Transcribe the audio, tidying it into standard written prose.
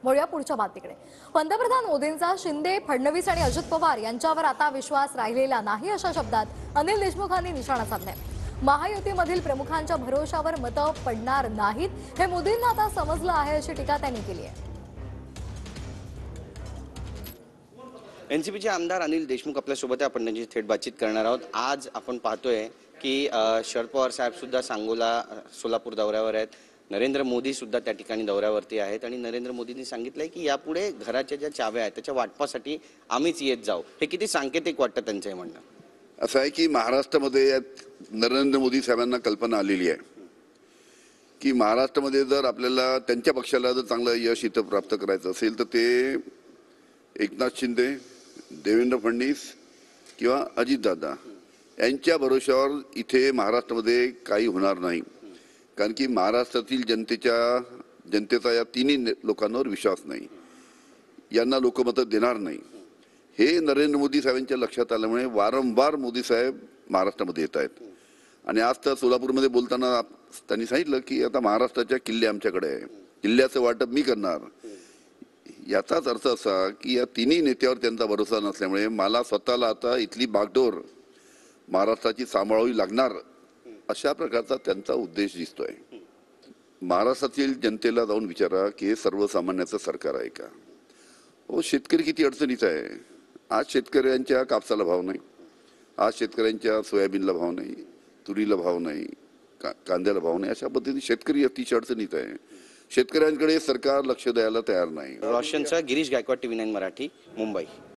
वळूया पुढच्या बातमीकडे। पंतप्रधान मोदींचा शिंदे, फडणवीस आणि अजित पवार यांच्यावर आता विश्वास राहिलेला नाही अशा शब्दात अनिल देशमुखांनी निशाणा साधलाय। महायुतीमधील प्रमुखांच्या भरोशावर मतं पडणार नाहीत हे मोदींना आता समजलं आहे अशी टीका त्यांनी केली आहे। एनसीपीचे आमदार अनिल देशमुख आपल्यासोबत आहे। आपण त्यांची थेट बातचीत करणार आहोत। आज आपण पाहतोय की शरद पवार साहेब सुद्धा सांगोला सोलापूर दौऱ्यावर आहेत। नरेंद्र मोदी सुद्धा त्या ठिकाणी दौऱ्यावरती आहेत आणि नरेंद्र मोदींनी सांगितलंय की यापुढे घराच्या ज्या चाव्या आहेत त्याच्या वाटपासाठी आम्हीच येत जाऊ। हे किती सांकेतिक वाटतं त्यांचं हे म्हणणं? असं आहे की महाराष्ट्रामध्ये नरेंद्र मोदी साहेबांना कल्पना आलेली आहे की महाराष्ट्रामध्ये जर आपल्याला त्यांच्या पक्षाला जर चांगलं यश इथं प्राप्त करायचं असेल तर ते एकनाथ शिंदे, देवेंद्र फडणवीस किंवा अजितदादा यांच्या भरोशावर इथे महाराष्ट्रामध्ये काही होणार नाही। कारण की महाराष्ट्रातील जनतेचा या तिन्ही लोकांवर विश्वास नाही, यांना लोकमत देणार नाही। हे नरेंद्र मोदी साहेबांच्या लक्षात आल्यामुळे वारंवार मोदी साहेब महाराष्ट्रामध्ये येत आहेत। आणि आज तर सोलापूरमध्ये बोलताना त्यांनी सांगितलं की आता महाराष्ट्राच्या किल्ले आमच्याकडे आहे, किल्ल्याचं वाटप मी करणार। याचाच अर्थ असा की या तिन्ही नेत्यावर त्यांचा भरोसा नसल्यामुळे मला स्वतःला आता इथली बागडोर महाराष्ट्राची सांभाळावी लागणार अशा प्रकारचा त्यांचा उद्देश दिसतोय। महाराष्ट्रातील जनतेला जाऊन विचारा की हे सर्वसामान्याचं सरकार आहे का? हो, शेतकरी किती अडचणीत आहे। आज शेतकऱ्यांच्या कापसाला भाव नाही, आज शेतकऱ्यांच्या सोयाबीनला भाव नाही, तुरीला भाव नाही, कांद्याला भाव नाही। अशा पद्धतीने शेतकरी अतिशय अडचणीत आहे। शेतकऱ्यांकडे सरकार लक्ष द्यायला तयार नाही। रोशनचा गिरीश गायकवाड, TV9 मराठी, मुंबई।